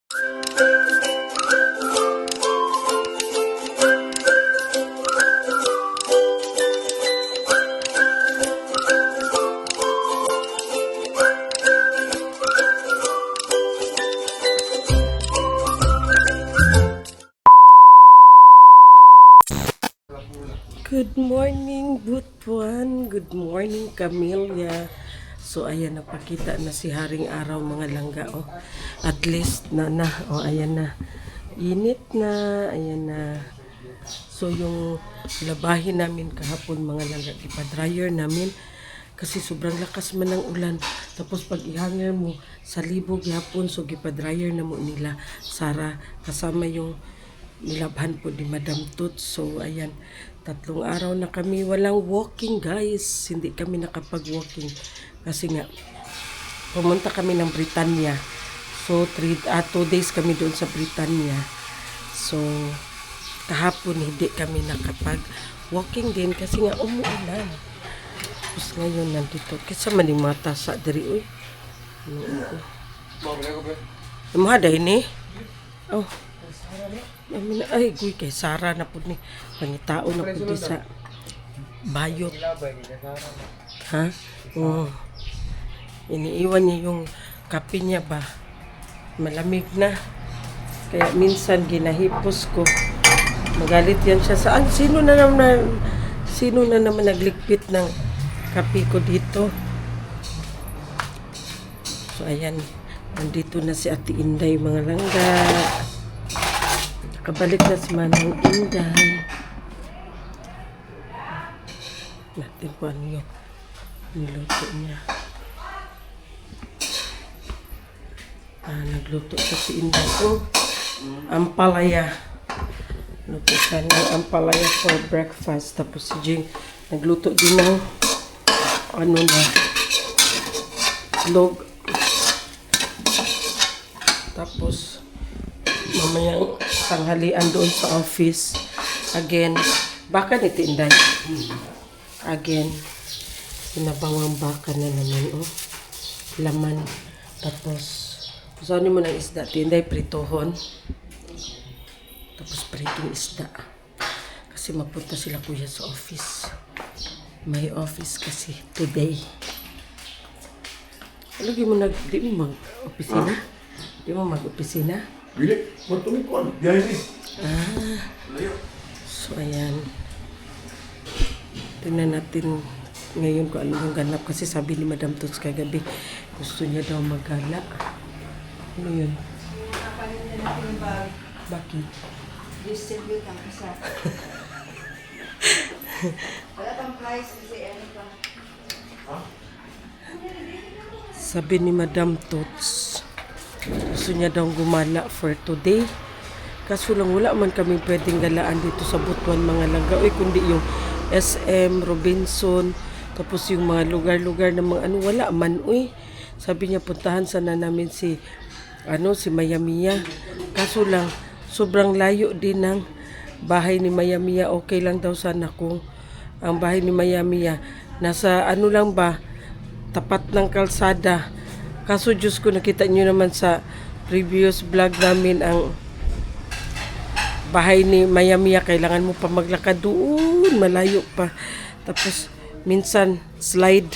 Good morning, Butuan. Good morning, Camellia. So, ayan, napakita na si Haring Araw, mga langga. Oh, at least na. Oh, ayan na. Init na. Ayan na. So, yung labahin namin kahapon, mga langga, ipa-dryer namin. Kasi sobrang lakas man ng ulan. Tapos, pag ihanger mo sa libog hapon, so, ipa-dryer na mo nila. Sara, kasama yung nilabhan po ni Madam Toots. So, ayan. 3 araw na kami walang walking, guys. Hindi kami nakapag-walking. Kasi nga, pumunta kami ng Britanya. So, 2 days kami doon sa Britanya. So, kahapon hindi kami nakapag-walking din kasi nga umuulan. Tapos ngayon nandito. Kisa manimata sa diri, uy. Mahaday ni? Oh. Ay, guy, kay Sara na po ni. Pangitao na po sa bayot. Ha? Oo. Iniiwan niya yung kape niya ba? Malamig na. Kaya minsan ginahipos ko. Magalit yan siya sa, sino na naman naglikpit ng kape ko dito? So, ayan. Nandito na si Ate Inday, mga langga. Nakabalik na si Manang Inday. Natin po ano yung niluto niya. Nagluto sa si Inday. Oh, ampalaya. Luto siya ng ampalaya for breakfast. Tapos si Jing nagluto din ng log. Tapos mamayang tanghalian doon sa office. Again, baka ni Tinday. Again, sinabawang baka na naman, oh. Laman. Tapos, saan mo ng isda? Tinday, pritohon. Tapos, pritong isda. Kasi magpunta sila kuya sa office. May office kasi today. Lagi mo di mo mag-opisina? Di mo mag-opisina? Bili, matulog ko. Biyahe ni. So ayan. Tingnan natin ngayon kung ano yung ganap. Kasi sabi ni Madam Toots kagabi, gusto niya daw maggala. Ano yun? Bakit? Distribute ang isa. Wala pang price kasi ano pa. Sabi ni Madam Toots, gusto niya daw gumala for today. Kaso lang wala man kami pwedeng galaan dito sa Butuan, mga langga. Uy, kundi yung SM, Robinson, tapos yung mga lugar-lugar na mga wala man. Uy, sabi niya puntahan sana namin si Mayamia. Kaso lang, sobrang layo din ng bahay ni Mayamia. Okay lang daw sana kung ang bahay ni Mayamia nasa lang ba, tapat ng kalsada. Kaso Diyos ko, nakita nyo naman sa previous vlog namin ang bahay ni Mayamia. Kailangan mo pa maglakad doon, malayo pa. Tapos minsan slide.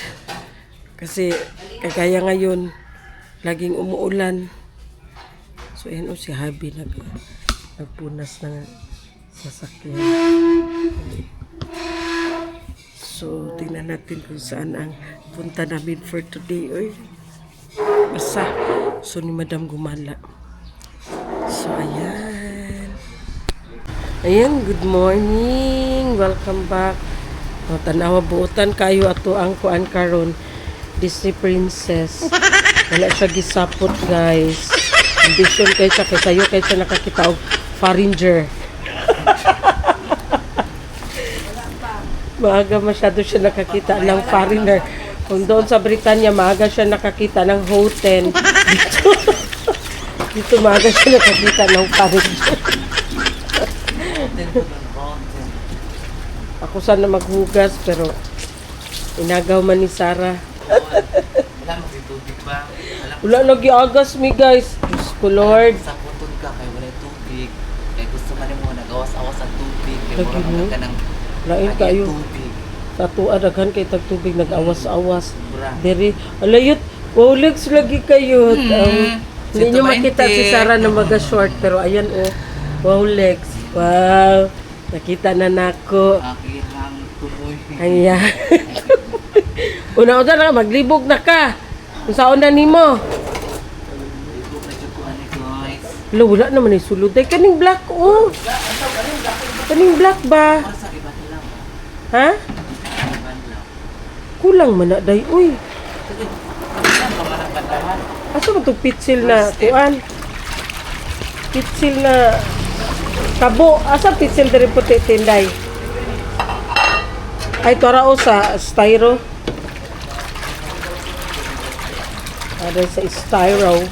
Kasi kagaya ngayon, laging umuulan. So ayan si Habi nagpunas ng sasakyan. So tingnan natin kung saan ang punta namin for today. Oy. Basta, so ni Madam gumala. So, ayan. Ayan, good morning. Welcome back. O, tanawa buutan kayo ato ang kuan karon, Disney Princess. Wala siya gisapot, guys. Ambition kay sayo kay siya nakakita og Faringer. Maaga masyado siya nakakita ng Foreigner. Kung doon sa Britanya, maaga siya nakakita ng hotel. Dito maaga siya nakakita ng Foreigner. Ako sana maghugas, pero inagaw man ni Sarah. Wala magtutubig ba? Wala lagi agas mi, guys. Diyos ko, Lord. kanimo mo nag-awas-awas sa tubig. Kaya Lagi mura mo? ka ng Lain lagi kayo. tubig. Sa tuwa daghan kay tag tubig nag-awas-awas. Sobra. Diri, alayot, Rolex lagi kayo. Hindi nyo makita si Sarah na maga-short, pero ayan Rolex. Wow, nakita na nako. Akihang tuboy. Ayan. Una-una na, maglibog na ka. Kung saan na nimo. Ito na dyan ko ani guys. Wala, wala naman yung sulod. Ay, kaning black, Kaning black ba? Para sa iba nila ba? Ha? Iba nila. Kulang man na, day. Uy, Sige, saan ka man ang bandahan? asa mo itong pitsil na, kuan? Pitsil na, kabo. Asa pitsil dari puti, tinday? Ay, tora sa styro. Ada sa styro.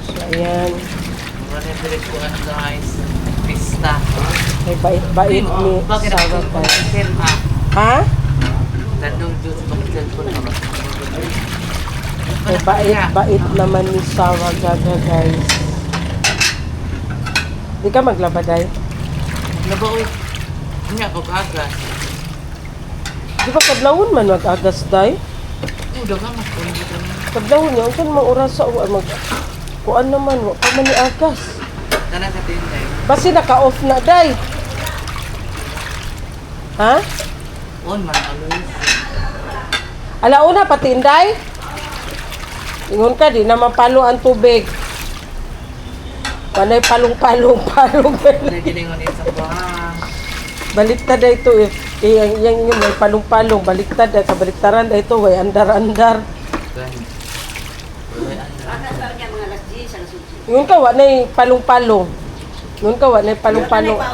So, ayan. Mura na yung direkuan guys. Pista. May bait-bait ni Bakit Sarah ako tayo. pag-sir ha? Ha? Tandong Diyos pag-cellphone na mas. May bait-bait naman ni Sarah Gaga, guys. Di ka maglaba, day? Laba uy. Hindi ako kagas. Di ba kadlawon man mag-agas, day? Udah ka mas kulit dito niya. Kadlawon niya, unsan mga oras sa mag... Kuan naman, wa pa man ni agas. Tana sa tinday. Basi naka-off na, day. Ha? On man aloy. Alauna, pati inday? Ingon ka, di na mapalo ang tubig. Panay palong-palong. Nagilingon sa buhang. Baliktad na ito eh. Yung may palong-palong. Baliktad na. Sa baliktaran na ito, may andar-andar. Gani. Ano sa kanya mga alas 10, alas 11. Yun ka, wa na palong-palong. Yun ka, wa na palong-palong. Wala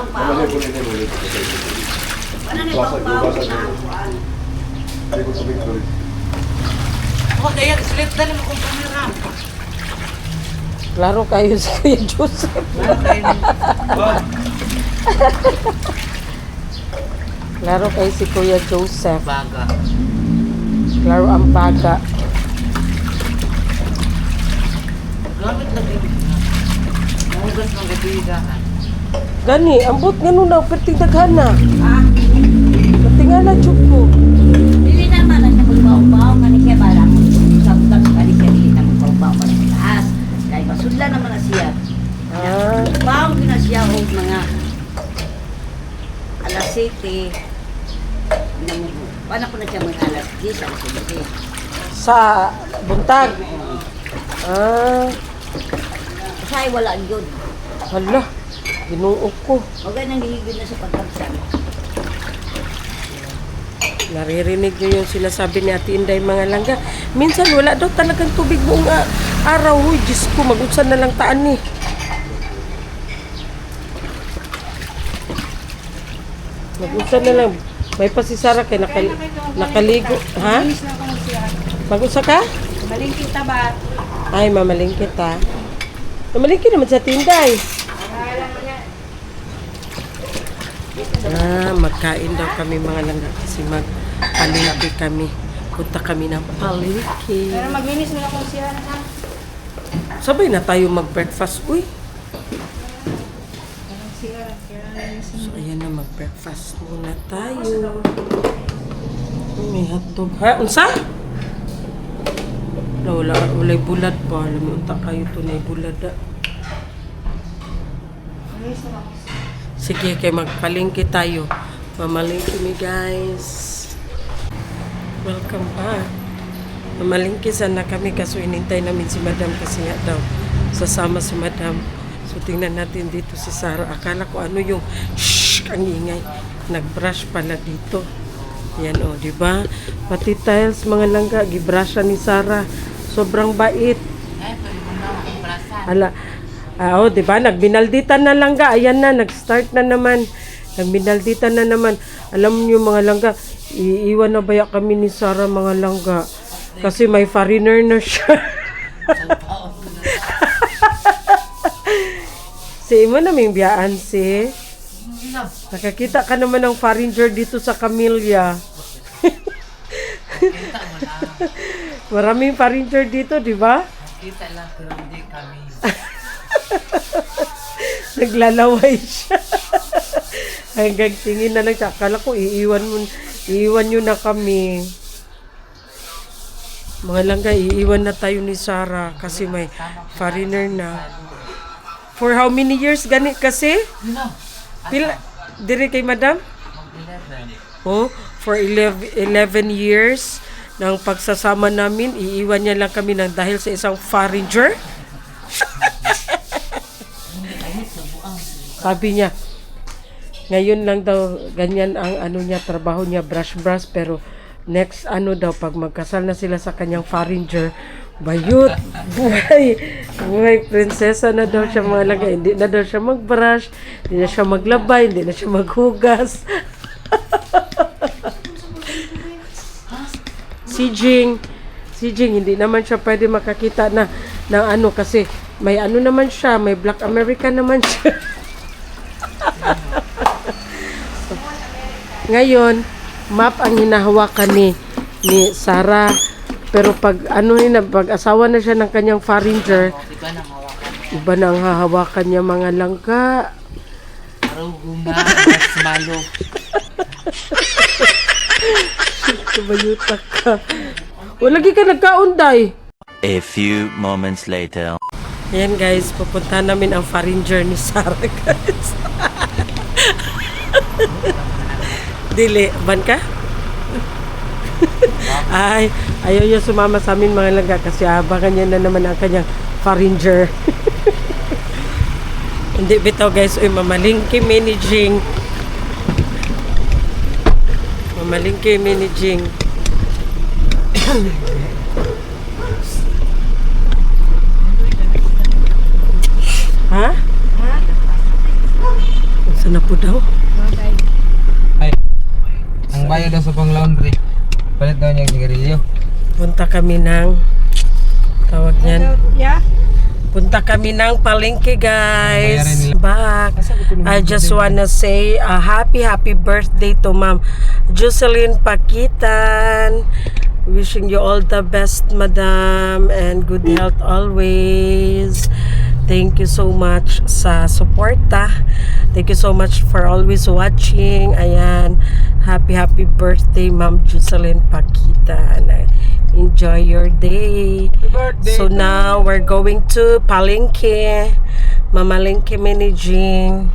na paong-paong na kuan. Ako kaya slit dali mo kung kamera. Klaro kayo si Kuya Joseph. Klaro kayo si Kuya Joseph. Baga. Klaro ang baga. Gamit lagi na. Mahugas ng gabigahan. Gani, ambot ganun na, perting daghana. Ah, Perting na, ko. dili naman na siya magbaw-baw kani siya balang. Sabtan kani siya dili na magbaw-baw pa sa taas. Kay masudla naman na siya. Ah, Bawo na siya og mga alas 7. Paano ko na siya mga alas 10, alas 11. sa buntag. Ah, Kasi wala yun. hala, ginuok ko. O ganang hihigil na sa pagkagsan. Naririnig niyo yung sinasabi ni Ate Inday mga langga. Minsan wala daw talagang tubig buong araw. Huy, Diyos ko, mag-unsan na lang taan ni. Mag-unsan na lang. May pa si Sarah kay nakaligo. Ha? Mag-unsa ka? Malingkit ta ba? Ay, mamalingkit ha. Mamalingkit naman sa tinday. Magkain daw kami mga langga kasi magpalingki kami. Punta kami ng palingki. Pero maglinis mo na kung siya na. Sabay na tayo mag-breakfast. Uy! So, ayan na, mag-breakfast muna tayo. May hotdog. Ha? Unsa? Wala'y bulad pa. Alam mo, unta kayo to na bulad. Sige, kay magpalingki tayo. Mamalingki mi guys. Welcome back. Mamalingki sana kami kaso inintay namin si Madam kasi nga daw sasama si Madam. So tingnan natin dito si Sarah. Akala ko ano yung shhh ang ingay. Nag-brush pala dito. Yan o, di ba? Pati tiles mga langga gibrusha ni Sarah. Sobrang bait. Ay, pwede mo na akong brasan. Ala, di ba? Nagbinalditan na langga. Ayan na, nag-start na naman. Nagbinalditan na naman. Alam niyo mga langga, iiwan na baya kami ni Sarah mga langga. Kasi may foreigner na siya. Si Imo naming biyaan si. Nakakita ka naman ng foreigner dito sa Camellia. Kita mo na. Maraming foreigner dito, di ba? Kita lang pero hindi kami. Naglalaway siya. Hanggang tingin na lang siya. Akala ko iiwan nyo na kami. Mga langga, iiwan na tayo ni Sarah kasi may foreigner na. For how many years ganit kasi? Pila, diri kay madam? 11. Oh, for 11 years ng pagsasama namin, iiwan niya lang kami ng dahil sa isang foreigner. Sabi niya, ngayon lang daw, ganyan ang ano niya, trabaho niya, brush, pero next ano daw, pag magkasal na sila sa kanyang foreigner, bayot, buhay prinsesa na daw siya mga lagay. Hindi na daw siya mag-brush, hindi na siya maglabay, hindi na siya maghugas. Si Jing, hindi naman siya pwede makakita na ng ano kasi may ano naman siya, may Black American naman siya. Ngayon, map ang hinahawakan ni Sarah. Pero pag ano na, pag asawa na siya ng kanyang foreigner, Iba na hawakan. iba na ang hahawakan niya mga langka. Aruguma, marshmallow. Tumayutak ka. O, lagi ka nagkaunday. A few moments later. Ayan guys, pupunta namin ang foreigner ni Sarah guys. Dili, ban ka? Ay, ayaw niya sumama sa amin mga langga kasi abangan niya na naman ang kanyang foreigner. Hindi bitaw guys, uy, mamalingki managing. Mamalingki managing. Ha? Saan na po daw? Ay, ang bayad daw sa pang-laundry. Palit daw niya yung sigarilyo. Punta kami ng tawag niyan. Punta kami ng palengke guys. Back. I just wanna say a happy birthday to Ma'am Jocelyn Paquitan. Wishing you all the best, Madam, and good health always. Thank you so much sa suporta. Thank you so much for always watching. Ayan. Happy birthday, Ma'am Jocelyn Paquitan. Enjoy your day. So now we're going to Palengke. Mamalengke managing.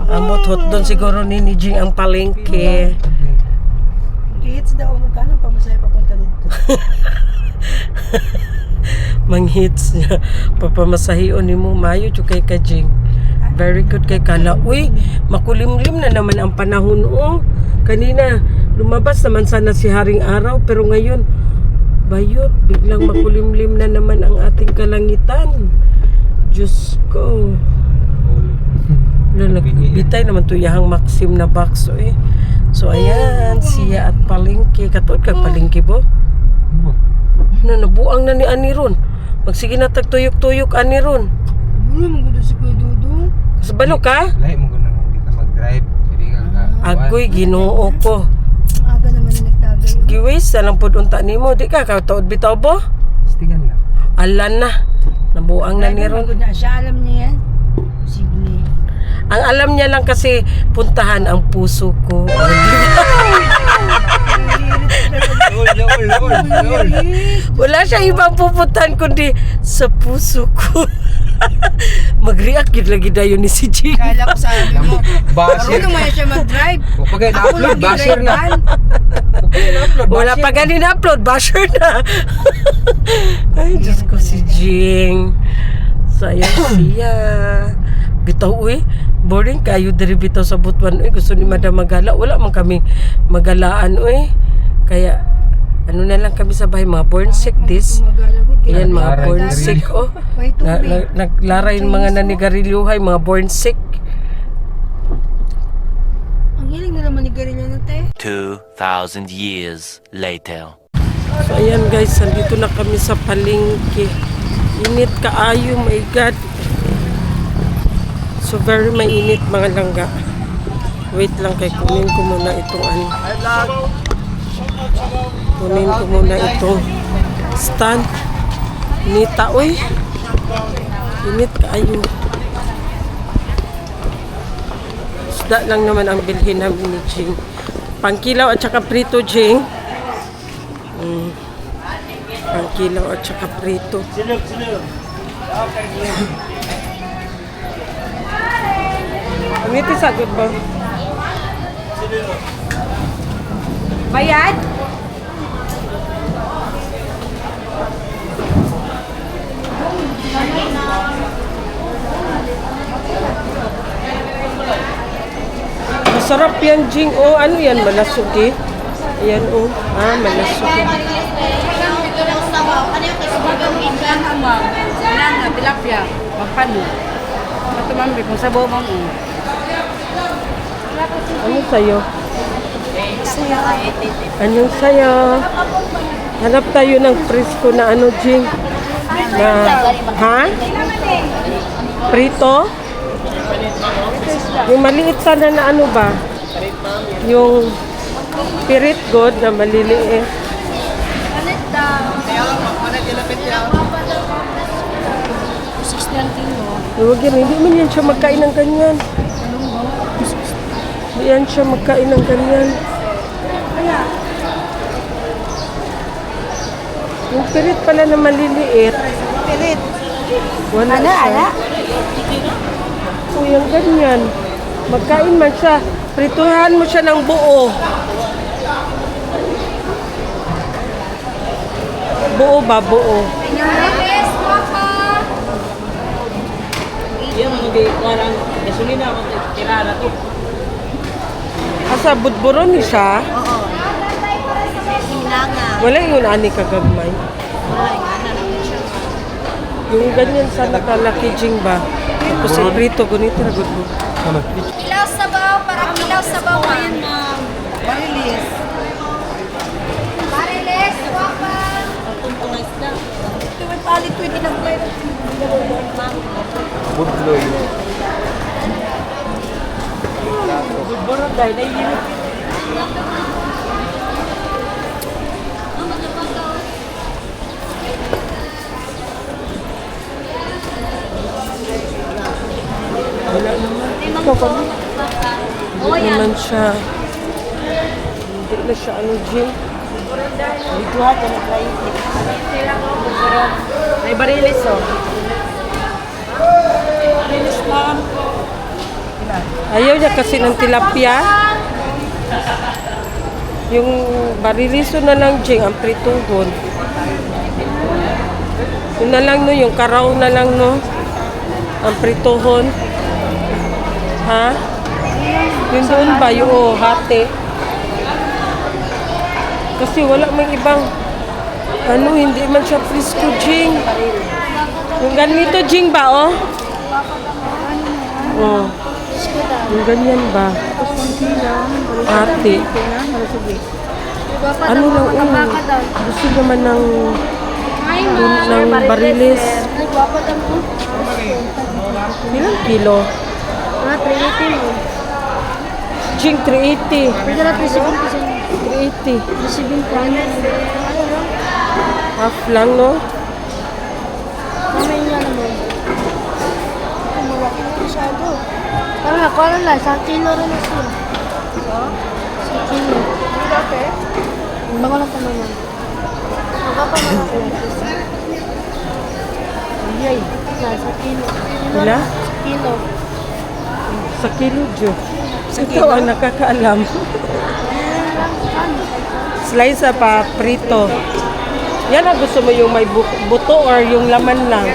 Amot hot doon siguro ni Jing ang palengke. Hits daw, magkano pa masaya papunta dito? Manghits niya. Papamasahion ni mo mayo kay Kajing. Very good kay Kala. Uy, makulimlim na naman ang panahon. Oh, kanina lumabas naman sana si Haring Araw pero ngayon bayot, biglang makulimlim na naman ang ating kalangitan. Diyos ko. Nagbitay naman to yahang Maxim na bakso eh. So ayan, siya at palengke. Katuod kag palengke bo? Nabuang na ni Aniron. Magsige na tagtuyok-tuyok Aniron. Bulo, magkudo si Kuya Dudong. Sabalo ka? Lahi mo kung dito mag-drive. Hindi ka Agoy, ginoo ko. Aga naman na nagtagay. Giways, alam po unta nimo. Di ka, katuod bitaw bo? Stigan lang. Alan na. Nabuang na ni Ron. Magod na siya, alam niya yan. Posible. Ang alam niya lang kasi puntahan ang puso ko. Wala siya ibang pupuntahan kundi sa puso ko. Mag-react yun lagi dayo ni si Jing. Kala ko sabi mo, Basir. marunong mo siya mag-drive. Kapag Ako na-upload, lagi basir na. drive-an. Wala pa ganin upload, basher na. Ay, Diyos ko si Jing. Sayang siya. Bitaw, uy. Boring kayo diri bitaw sa Butuan. Uy, gusto ni Madam magala. Wala man kami magalaan, uy. Kaya, ano na lang kami sa bahay, mga born sick this. Ayan, mga born sick, oh. May tubig. Naglaray yung mga nanigarilyuhay, mga born sick. Ang hiling na naman ni Garillo na te. 2,000 years later. So, ayan guys, nandito na kami sa palengke. Init kaayo, my God. So, very mainit mga langga. Wait lang kay kunin ko muna itong ano. Kunin ko muna itong stand. Nita, uy. Init kaayo. Isda lang naman ang bilhin namin ni Jing. Pangkilaw at saka prito, Jing. Pangkilaw at saka prito. Ngiti sagot ba? Bayad? Masarap yan, Jing. Oh, ano yan? Malasugi? Ayan, oh. Ah, malasugi. Tilapia. Magpano. Matumambi kung sabaw mo. Ano sa'yo? Anong sa'yo? Hanap tayo ng presko na ano, Jing? Na, ha? Prito? Yung maliit sana na ano ba? Yung pirit god na maliliit. Huwag yan, hindi man yan siya magkain ng ganyan. Hindi yan siya magkain ng ganyan. Yung pirit pala na maliliit. Pirit. Wala siya. O yung ganyan. Magkain man siya. Prituhan mo siya ng buo. Buo ba? Buo. Asa budburon ni siya? Oo. Hinanga. Wala yung ani kagagmay. Yung ganyan sa nakalaki Jing ba? Tapos si prito, gunito na gud mo. Kilaw sabaw, para kilaw sabaw. Ayan, ma'am. Marilis. Mariles, wapa. Ito may palit ko yung tinagpay. Budloy. Budburon dahil naiinit. Wala naman. Ito pa mo. Hindi naman siya. Hindi na siya ano, Jing. Ito ha, ito na play. May barilis oh. Barilis ma'am. Ayaw niya kasi ng tilapia. Yung bariliso na lang, Jing, ang prituhon. Yun na lang, no, yung karaw na lang, no, ang prituhon. Ha? Yun doon ba, yung hati? Kasi wala mang ibang, ano, hindi man siya frisco, Jing. Yung ganito, Jing ba, oh? Oh. Yung ganyan ba? Hati. Ano lang, gusto naman ng barilis. Ilang kilo? 380. Jing, 380. Pwede na 380. 370. Half lang, no? Mamay niya naman. Malaki na masyado. Parang ako lang, 1 kilo rin na siya. 1 kilo. Dati? Bago lang pa naman. Magpapamana ko. Ay, 1 kilo. Wala? 1 kilo. Sa kilo, Jo. Ito ang nakakaalam. Slice pa, prito. Yan ang gusto mo yung may buto or yung laman lang.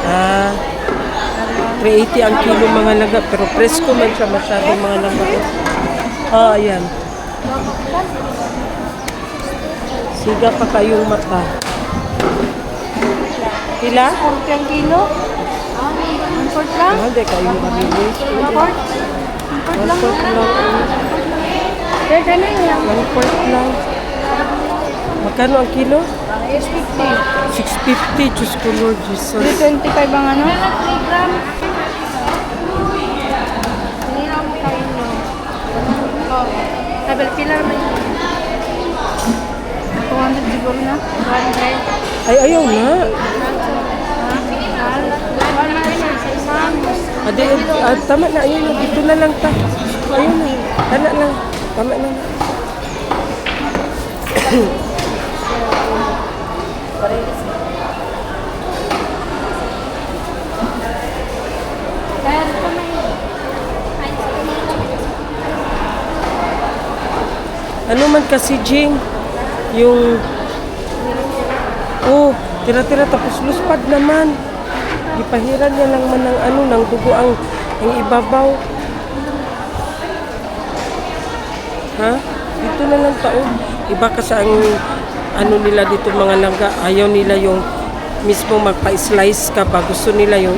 Ah, 380 ang kilo mga laga. Pero presko man siya masyadong mga laga. Ah, ayan. Siga pa kayong mata. Pila? 40 kilo? 1/4 lang? Ah, di kayong mabilis. 1/4? 1/4 lang? 1/4 lang. Kaya ganun lang. 1/4 lang. Magkano ang kilo? 650. 650. Diyos ko, Lord Jesus. 325 ang ano? 3 gram. Hindi mo kayo no. Sabi, pila naman yun. 200 siguro na. 200. Ay, ayaw na. Adi, tama na, ayun na, dito na lang ta. Ayun na, tama lang. Tama na. Ano man kasi, Jing, yung... Oh, tira-tira tapos luspad naman. Gipahiran niya lang man ng ano, ng dugo ang ibabaw. Ha? Dito na lang taon. Iba kasi ang ano nila dito mga langga. Ayaw nila yung mismo magpa-slice ka pa. Gusto nila yung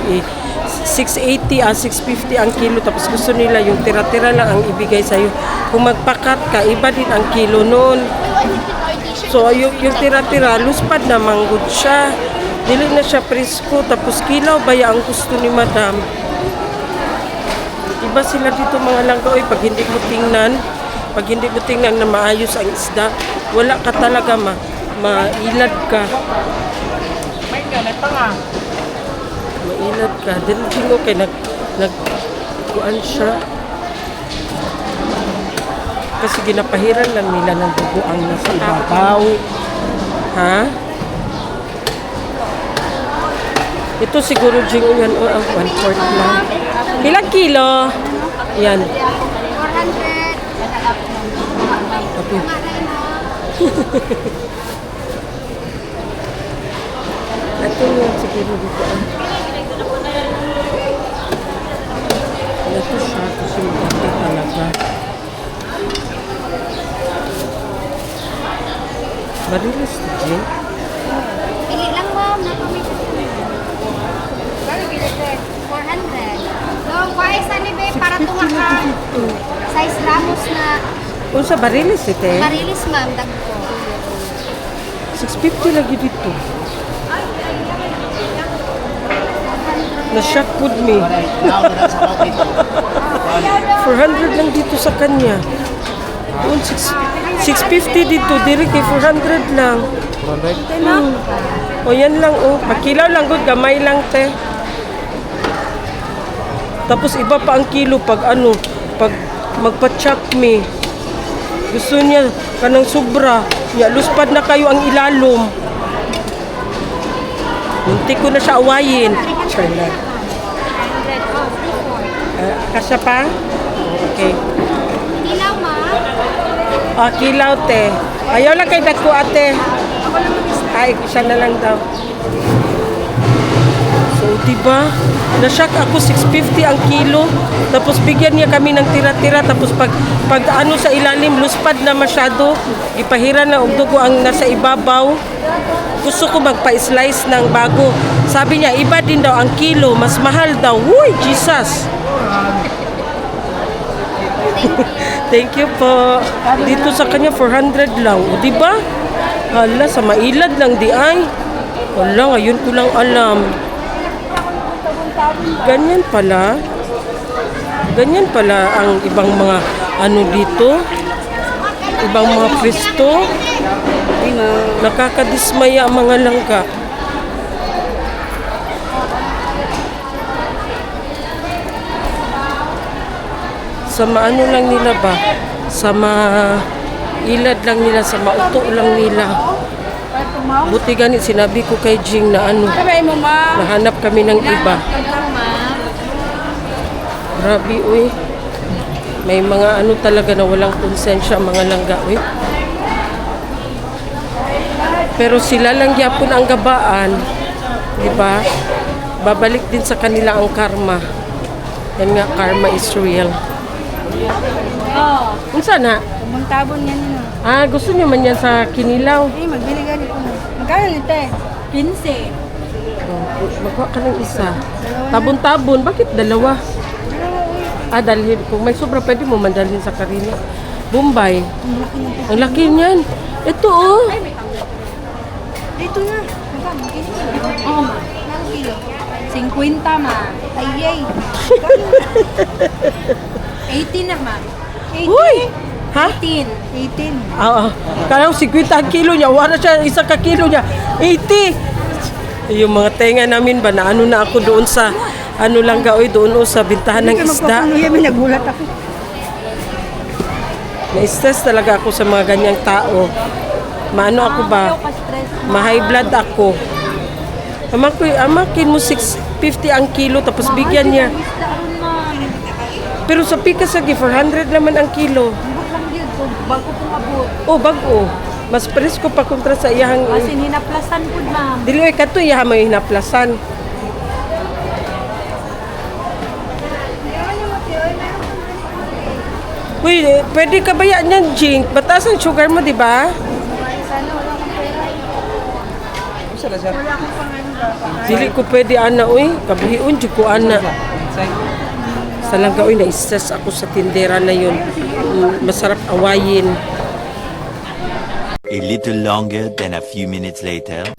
680 650 ang kilo. Tapos gusto nila yung tira-tira lang ang ibigay sa'yo. Kung magpakat ka, iba din ang kilo noon. So, yung tira-tira, luspad na manggod siya. Dili na siya presko. Tapos kilaw ba ang gusto ni madam? Iba sila dito mga langga. Oy, pag hindi mo tingnan na maayos ang isda, wala ka talaga mailad ka. May ganit pa nga. Mailad ka. Dili kay nagkuan siya. Kasi ginapahiran lang nila ng dugo ang nasa ibabaw. Ha? Ito siguro Jing yan o 1/4 lang. Ilang kilo? Yan. 400. Tapi. Ito yan siguro dito. Ito siya. Kasi maganda talaga. Marilis na Jing. Pili lang ma'am, napamit. 400. Dong, kuha isa ni babe para tumakan. Size Ramos na Kung sa barilis ito eh. marilis ma'am, dagko. 650 lagi dito. Na-shock with me. 400 lang dito sa kanya. Doon 650 dito, diri kay 400 lang. 400? O yan lang, oh. Pakilaw lang, good. Gamay lang, te. Tapos iba pa ang kilo pag magpa-chop me. Gusto niya kanang sobra. Niya, luspad na kayo ang ilalom. Muntik ko na siya awayin. Sure na. Kasya pa? Okay. Kilaw ma'am. Kilaw, te. Ayaw lang kay dako, ate. Ay, siya na lang daw. So, diba? Na-shock ako, 650 ang kilo. Tapos bigyan niya kami ng tira-tira. Tapos pag ano sa ilalim, luspad na masyado. Ipahiran na og dugo ang nasa ibabaw. Gusto ko magpa-slice ng bago. Sabi niya, iba din daw ang kilo. Mas mahal daw. Uy, Jesus! Thank you po. Dito sa kanya, 400 lang. O, diba? Hala, sa mailad lang di ay. Wala, ngayon ko lang alam. Ganyan pala. Ganyan pala ang ibang mga ano dito. Ibang mga pwesto. Nakakadismaya ang mga langga. Sa maano lang nila ba? Sa ilad lang nila, sa mauto lang nila. Buti ganit sinabi ko kay Jing na ano, nahanap kami ng iba. Grabe, uy. May mga ano talaga na walang konsensya ang mga langga, uy. Pero sila lang yapon ang gabaan. Diba? Babalik din sa kanila ang karma. Yan nga, karma is real. Oh, Unsa na? bumuntabon yan yun. Gusto niyo man yan sa kinilaw. Eh, magbili ka nito. Magkano nito eh? 15. Magkuha ka ng isa. Tabon-tabon, bakit dalawa? Dalhin. Kung may sobra, pwede mo mandalhin sa Karina. Bombay. Ang laki niyan. Ito, oh. Dito na. Magkano? Oo, ma. Ilang kilo? 50, ma. Ay. 18 na, ma. 18. Uy! Ha? 18. Oo. Kaya 50 ang kilo niya. Wala siya, isa ka kilo niya. 80! Yung mga tenga namin ba, na ano na ako doon sa ano lang gaoy doon o sa bintahan ng isda. nagulat ako. Na-stress talaga ako sa mga ganyang tao. Maano ako ba? Ma-high blood ako. Amakin mo 650 ang kilo tapos bigyan niya. Pero sa pikas lagi 400 naman ang kilo. Bago pong abot. Oh, bago. Mas presko pa kontra sa iyang. Kasi hinaplasan po, ma'am. Dili ay kato iyaha may hinaplasan. Uy, pwede ka ba yan yan, Jing? Bataas ang sugar mo, di ba? Sana wala akong pera. Sala sir. Wala akong panganda. Dili ko pwede, ana, uy. Kabuhiun, di ko, ana. Inside. Sa langga, uy, na-stress ako sa tindera na yun. Masarap awayin. A little longer than a few minutes later.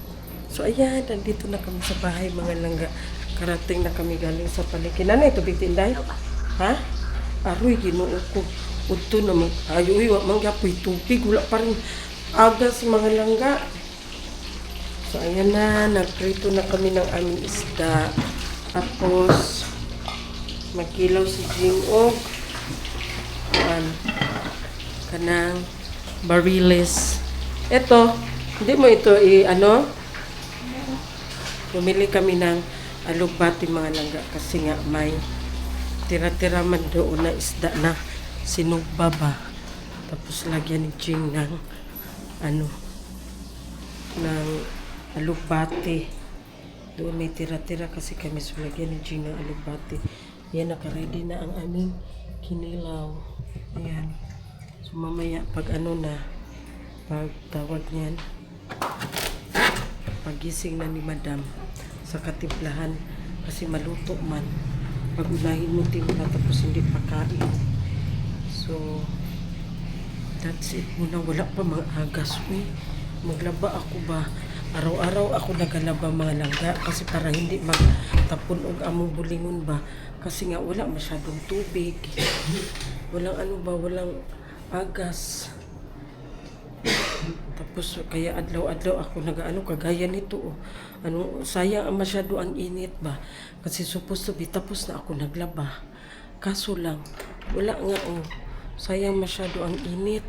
So, ayan, nandito na kami sa bahay, mga langga. Karating na kami galing sa palengke. Nanay, tubig tinday? Ha? Aroy, ginoo ko. Udto naman. Ayoy, wag mangyapoy tubig. Wala pa rin agas, mga langga. So, ayan na. Nagprito na kami ng aming isda. Tapos, magkilaw si Jingog. Kanang bariles. Ito, hindi mo ito bumili kami ng alugbati, mga langga. Kasi nga may tira-tira man doon na isda na sinugba ba. Tapos lagyan ni Jing ng ng alugbati. Doon may tira-tira kasi kami, so lagyan ni Jing ng alugbati. Yan, nakaready na ang aming kinilaw. Ayan. So mamaya pag pag tawag niyan, pagising na ni Madam sa katimplahan kasi maluto man. Pag unahin mo timpla tapos hindi pa kain. So, that's it muna. Wala pa mga agas. Uy, maglaba ako ba? Araw-araw ako nagalaba, mga langga, kasi para hindi magtapon og among bulingon ba. Kasi nga wala masyadong tubig. Walang walang agas. Tapos kaya adlaw-adlaw ako kagaya nito. Sayang masyado ang init ba. Kasi supposed to be tapos na ako naglaba. Kaso lang, wala nga sayang masyado ang init.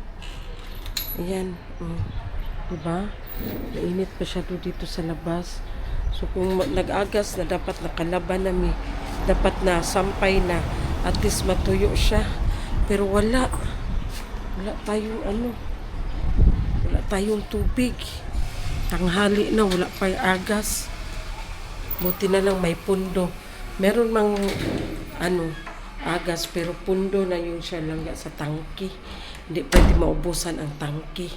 Ayan, diba? Mainit masyado dito sa labas. So kung nag-agas na dapat nakalaban nami, dapat na sampay na, at least matuyo siya. Pero wala tayong wala tayong tubig. Tanghali na, wala pa yung agas. Buti na lang may pundo. Meron mang agas, pero pundo na yun siya lang sa tangki. Hindi pwede maubusan ang tangki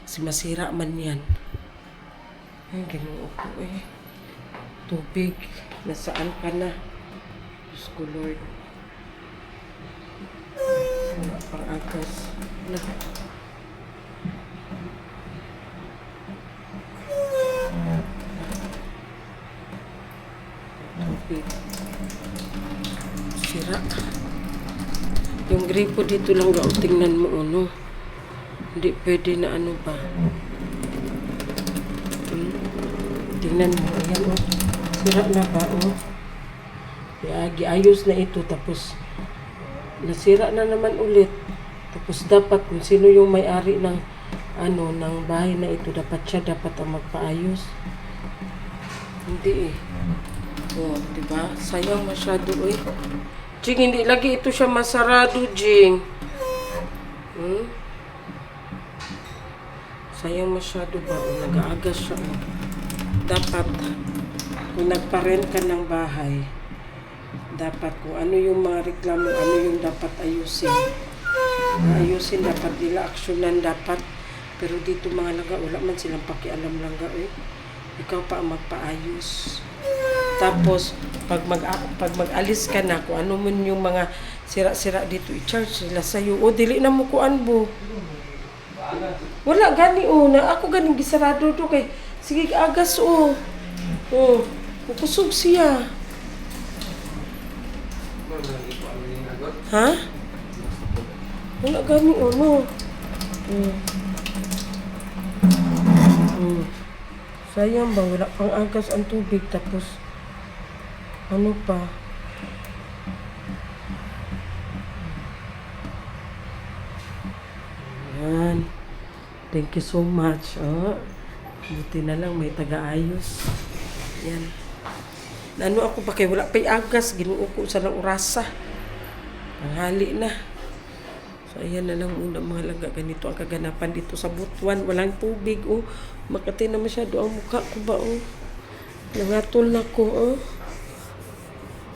kasi masira man yan. Ay, ginoo ko tubig, nasaan ka na? Diyos ko, Lord. Wala pang agas. Sira. Yung gripo dito lang tingnan mo hindi pwede na ba. Tingnan mo, ayan sira na ba giayos na ito, tapos nasira na naman ulit. Tapos dapat kung sino yung may-ari ng ng bahay na ito, dapat ang magpaayos. Hindi diba? Sayang masyado Jing, hindi lagi ito siya masarado, Jing. Sayang masyado ba? Nag-aagas siya. Dapat, kung nagpa-rent ka ng bahay, dapat kung ano yung mga reklamo, ano yung dapat ayusin. Dapat nila aksyonan dapat. Pero dito, mga langga, wala man silang pakialam, langga. Ikaw pa ang magpaayos. Tapos, pag mag-alis ka na, kung ano man yung mga sira-sira dito, i-charge nila sa'yo. Dili na mo kuan mo. Wala gani na ako ganing gisarado to kay sige agas kusog siya. Ha? Wala gani sayang ba, wala pang agas ang tubig, tapos pa Yan. Thank you so much. Oh. Buti na lang may taga-ayos. Yan. Ano ako pa kay wala pa'y agas. Ginuo ko sa urasa. Tanghali na. So, ayan na lang muna mga langga. Ganito ang kaganapan dito sa Butuan. Walang tubig, oh. Makati na masyado ang mukha ko ba, oh. Nangatol na ko, oh.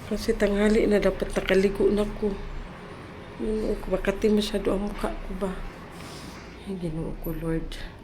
Kasi tanghali na dapat nakaligo na ko. Makati masyado ang mukha ko ba. Ay, Ginoo ko, Lord.